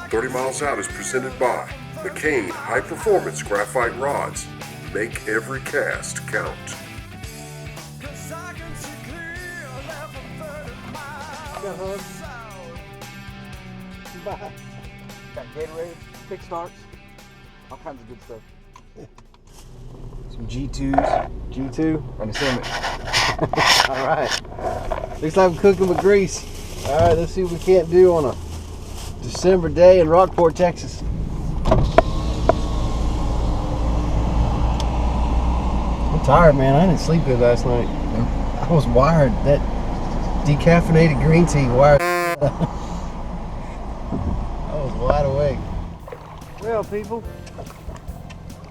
30 Miles Out is presented by McCain High Performance Graphite Rods. Make every cast count. Bye. Got Gatorade, kick starts, all kinds of good stuff. Some G2s. G2? And a sandwich. Alright. Looks like I'm cooking with grease. Alright, let's see what we can't do on a December day in Rockport, Texas. I'm tired, man. I didn't sleep good last night. I was wired. That decaffeinated green tea wired. I was wide awake. Well, people,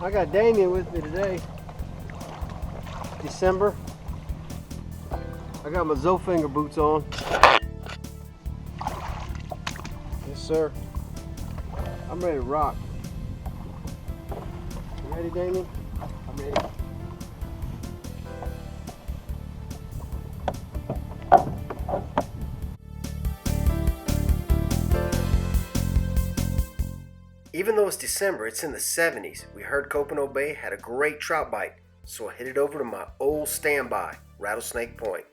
I got Damian with me today. December. I got my Zowfinger boots on. Yes, sir. I'm ready to rock. You ready, Damian? I'm ready. Even though it's December, it's in the 70s. We heard Copano Bay had a great trout bite, so I headed over to my old standby, Rattlesnake Point.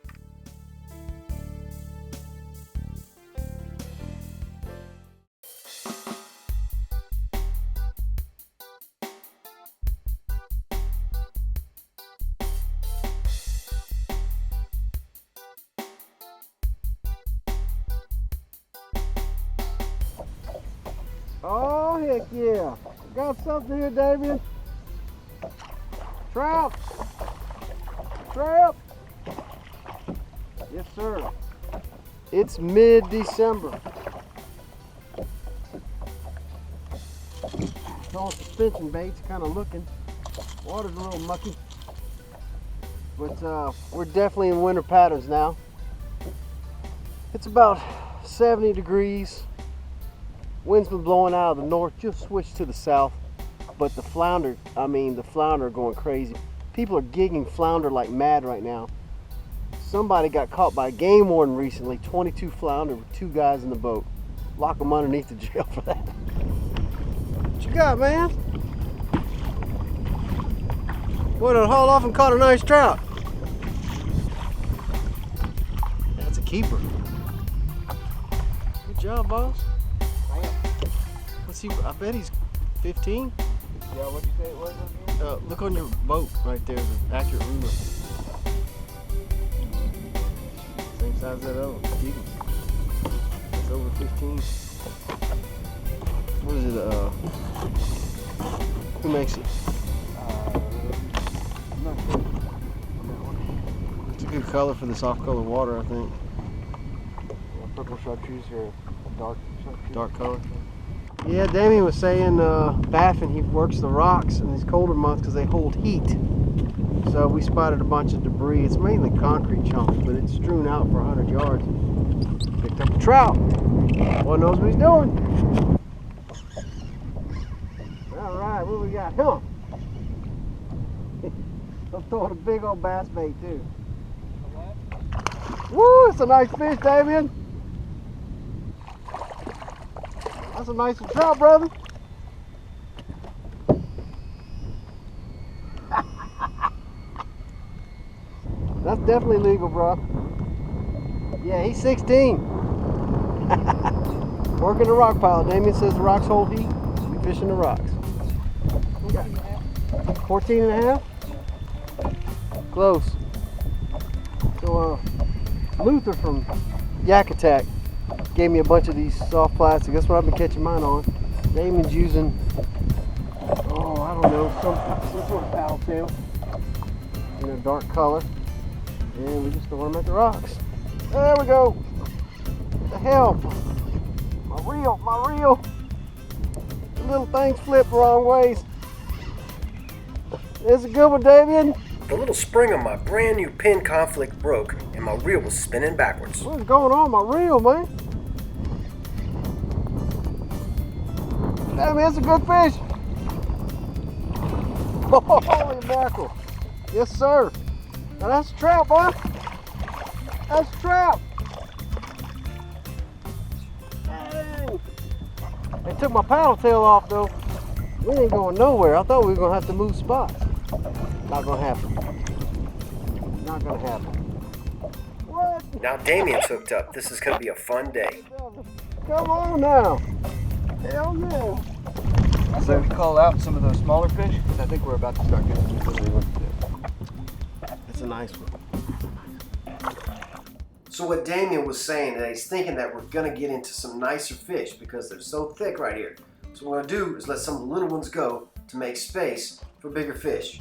Oh, heck yeah. Got something here, Damian. Trout. Trout. Yes, sir. It's mid-December. Throwing suspension baits, kind of looking. Water's a little mucky. But we're definitely in winter patterns now. It's about 70 degrees. Wind's been blowing out of the north, just switched to the south. But the flounder are going crazy. People are gigging flounder like mad right now. Somebody got caught by a game warden recently, 22 flounder with 2 guys in the boat. Lock them underneath the jail for that. What you got, man? Boy, done hauled off and caught a nice trout. That's a keeper. Good job, boss. Let's see, I bet he's 15. Yeah, what did you say it was again? Look on your boat right there, the accurate ruler. Same size as that other one. It's over 15. What is it? Who makes it? I'm not sure. It's a good color for this off-color water, I think. Purple chartreuse or dark chartreuse? Dark color. Yeah, Damian was saying Baffin, he works the rocks in these colder months because they hold heat. So we spotted a bunch of debris. It's mainly concrete chunks, but it's strewn out for 100 yards. Picked up a trout. Boy knows what he's doing. All right, what we got? Huh? I'm throwing a big old bass bait too. Woo, it's a nice fish, Damian. That's a nice one trout, brother. That's definitely legal, bro. Yeah, he's 16. Working the rock pile. Damian says the rocks hold heat. We fishing the rocks. 14 and a half? Close. So, Luther from Yak Attack gave me a bunch of these soft plastic. That's what I've been catching mine on. Damian's using, I don't know, some sort of paddle tail in a dark color. And we just throw them at the rocks. There we go. What the hell? My reel. The little things flip the wrong ways. There's a good one, Damian. The little spring on my brand new pin conflict broke and my reel was spinning backwards. What's going on with my reel, man? Damn, that's a good fish. Holy mackerel. Yes, sir. Now that's a trout, boy. That's a trout. Dang. They took my paddle tail off though. We ain't going nowhere. I thought we were gonna have to move spots. Not gonna happen. Not gonna happen. What? Now Damian's hooked up. This is gonna be a fun day. Come on now. Hell yeah. So we call out some of those smaller fish. I think we're about to start getting some good ones. That's a nice one. So what Damian was saying is he's thinking that we're gonna get into some nicer fish because they're so thick right here. So what we're gonna do is let some of the little ones go to make space for bigger fish.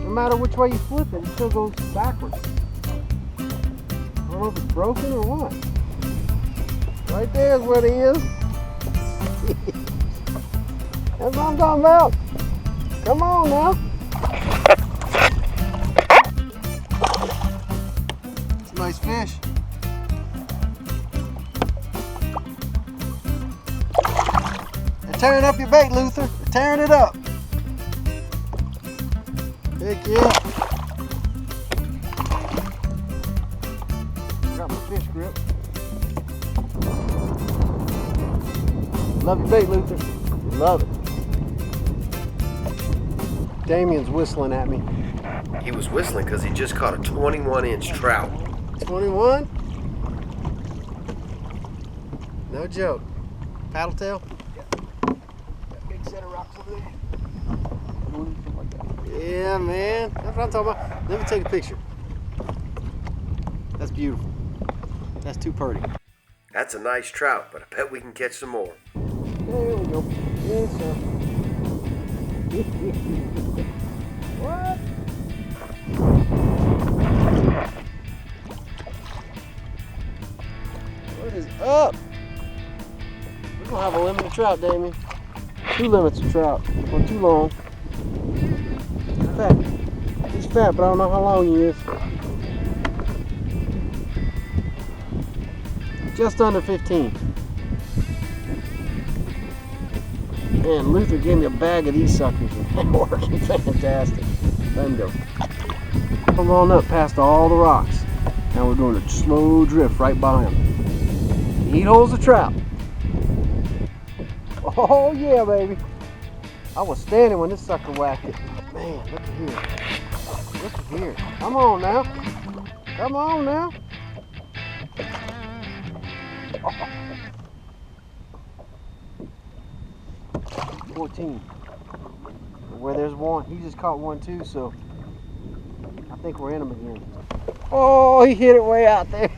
No matter which way you flip it, it still goes backwards. I don't know if it's broken or what. Right there is what it is. That's what I'm talking about. Come on now. It's a nice fish. They're tearing up your bait, Luther. They're tearing it up. Heck yeah. Got my fish grip. Love your bait, Luther. Love it. Damian's whistling at me. He was whistling because he just caught a 21-inch trout. 21? No joke. Paddle tail? Big set of rocks over there. Yeah, man. That's what I'm talking about. Let me take a picture. That's beautiful. That's too pretty. That's a nice trout, but I bet we can catch some more. There we go. Yes, sir. What? What is up? We're gonna have a limit of trout, Damian. 2 limits of trout. Or too long. He's fat. He's fat, but I don't know how long he is. Just under 15. Man, Luther gave me a bag of these suckers. They're working fantastic. Let them go. Come on up past all the rocks. Now we're doing a slow drift right by them. Eat holes of trout. Oh yeah, baby. I was standing when this sucker whacked it. Man, look at here. Look at here. Come on now. Come on now. 14. Where there's one, he just caught one too, so I think we're in them again. Oh, he hit it way out there.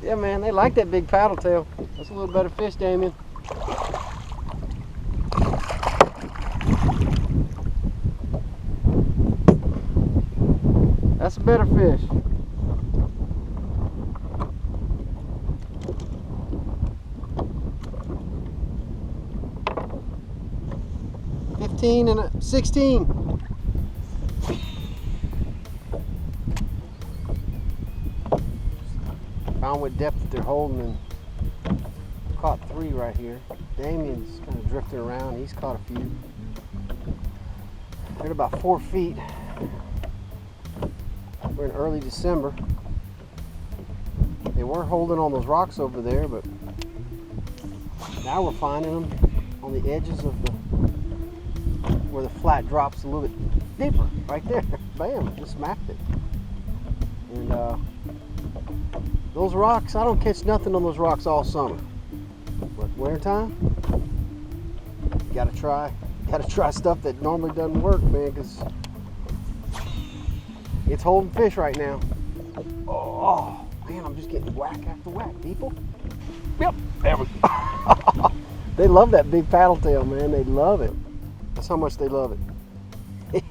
Yeah, man, they like that big paddle tail. That's a little better fish, Damian. That's a better fish. And a 16. Found what depth that they're holding and caught 3 right here. Damian's kind of drifting around. He's caught a few. They're at about 4 feet. We're in early December. They were holding on those rocks over there, but now we're finding them on the edges of the where the flat drops a little bit deeper, right there. Bam, just smacked it. And those rocks, I don't catch nothing on those rocks all summer. But winter time, you gotta try stuff that normally doesn't work, man, because it's holding fish right now. Oh, man, I'm just getting whack after whack, people. Yep, there we go. They love that big paddle tail, man. They love it. That's how much they love it.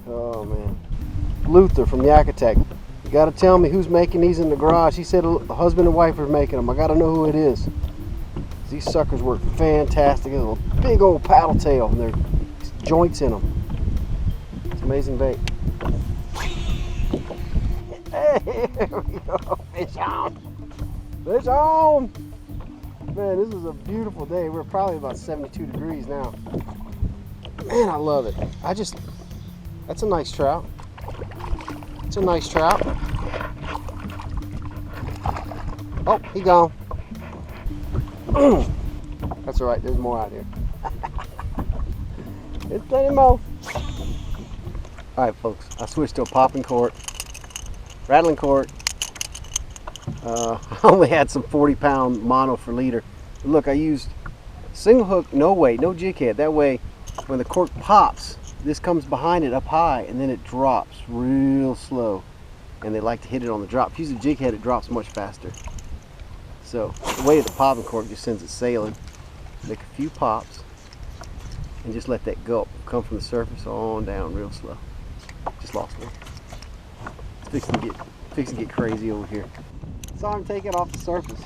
Oh man. Luther from Yakutat. You gotta tell me who's making these in the garage. He said a husband and wife are making them. I gotta know who it is. These suckers work fantastic. There's a big old paddle tail and there's joints in them. It's amazing bait. Hey, here we go. Fish on. Fish on. Man, this is a beautiful day. We're probably about 72 degrees now. Man, I love it. That's a nice trout. It's a nice trout. Oh, he gone. That's all right, there's more out here. There's plenty more. All right, folks, I switched to a popping cork, rattling cork. I only had some 40-pound mono for leader. Look, I used single hook, no weight, no jig head. That way, when the cork pops, this comes behind it up high, and then it drops real slow. And they like to hit it on the drop. If you use a jig head, it drops much faster. So the weight of the popping cork just sends it sailing. Make a few pops, and just let that gulp come from the surface on down real slow. Just lost one. It's fixing to get crazy over here. Saw him take it off the surface.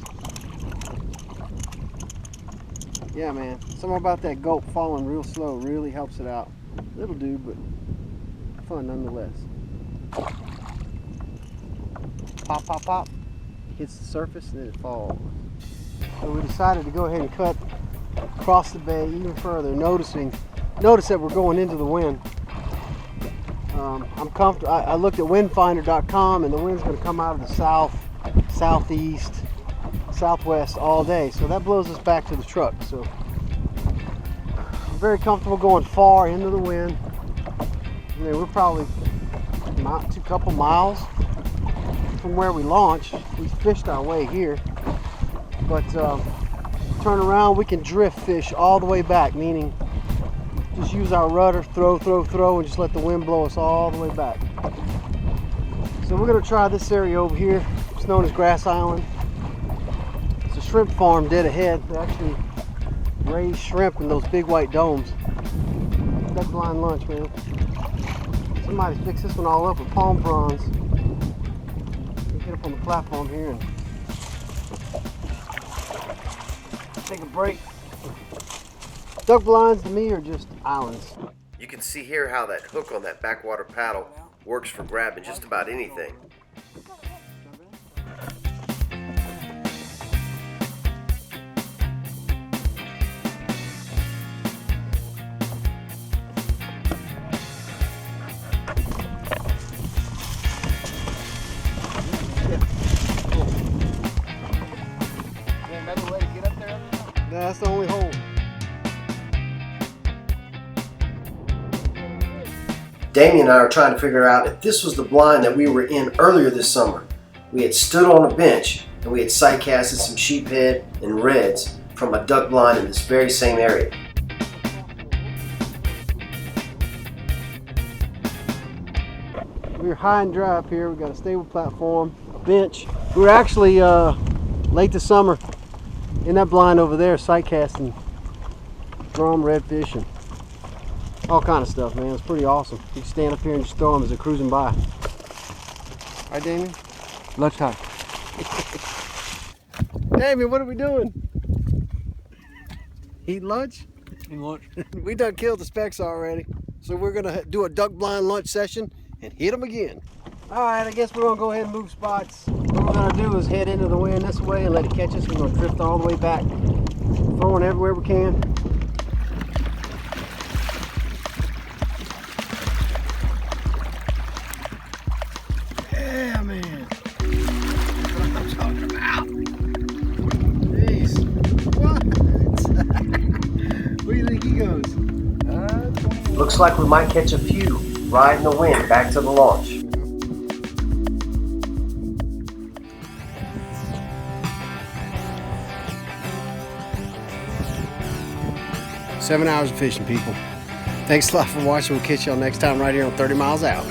Yeah, man. Something about that gulp falling real slow really helps it out. Little dude, but fun nonetheless. Pop, pop, pop. Hits the surface and then it falls. So we decided to go ahead and cut across the bay even further. Notice that we're going into the wind. I'm comfortable. I looked at windfinder.com, and the wind's going to come out of the south, southeast, southwest all day. So that blows us back to the truck. So I'm very comfortable going far into the wind. I mean, we're probably a couple miles from where we launched. We fished our way here, but turn around, we can drift fish all the way back, meaning just use our rudder, throw, and just let the wind blow us all the way back. So we're going to try this area over here. It's known as Grass Island. It's a shrimp farm dead ahead. They actually raise shrimp in those big white domes. That's line lunch, man. Somebody fix this one all up with palm fronds. Get up on the platform here and take a break. Duck blinds to me are just islands. You can see here how that hook on that backwater paddle works for grabbing just about anything. Another way to get up there? That's the only hole. Damian and I are trying to figure out if this was the blind that we were in earlier this summer. We had stood on a bench and we had sight casted some sheephead and reds from a duck blind in this very same area. We're high and dry up here. We've got a stable platform, a bench. We were actually late this summer in that blind over there, sight casting drum, redfish, and all kind of stuff, man. It's pretty awesome. You can stand up here and just throw them as they're cruising by. Right, Damian? Lunchtime. Damian, what are we doing? Eat lunch? Eating lunch. We done killed the specks already, so we're gonna do a duck blind lunch session and hit them again. All right, I guess we're gonna go ahead and move spots. What we're gonna do is head into the wind this way and let it catch us. We're gonna drift all the way back, throwing everywhere we can. Yeah, man. That's what I'm talking about. Jeez. What? Where do you think he goes? Looks like we might catch a few riding the wind back to the launch. Seven hours of fishing, people. Thanks a lot for watching. We'll catch y'all next time right here on 30 Miles Out.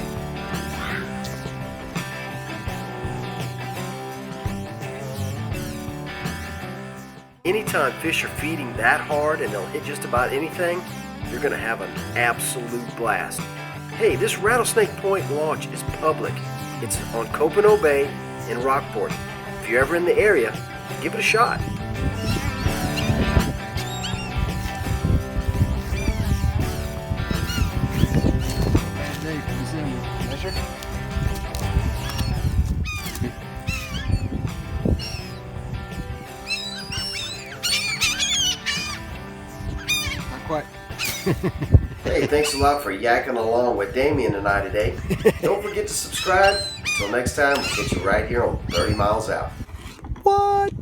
Anytime fish are feeding that hard and they'll hit just about anything, you're going to have an absolute blast. Hey, this Rattlesnake Point launch is public. It's on Copano Bay in Rockport. If you're ever in the area, give it a shot. Quite. Hey, thanks a lot for yakking along with Damian and I today. Don't forget to subscribe. Until next time, we'll catch you right here on 30 Miles Out. What?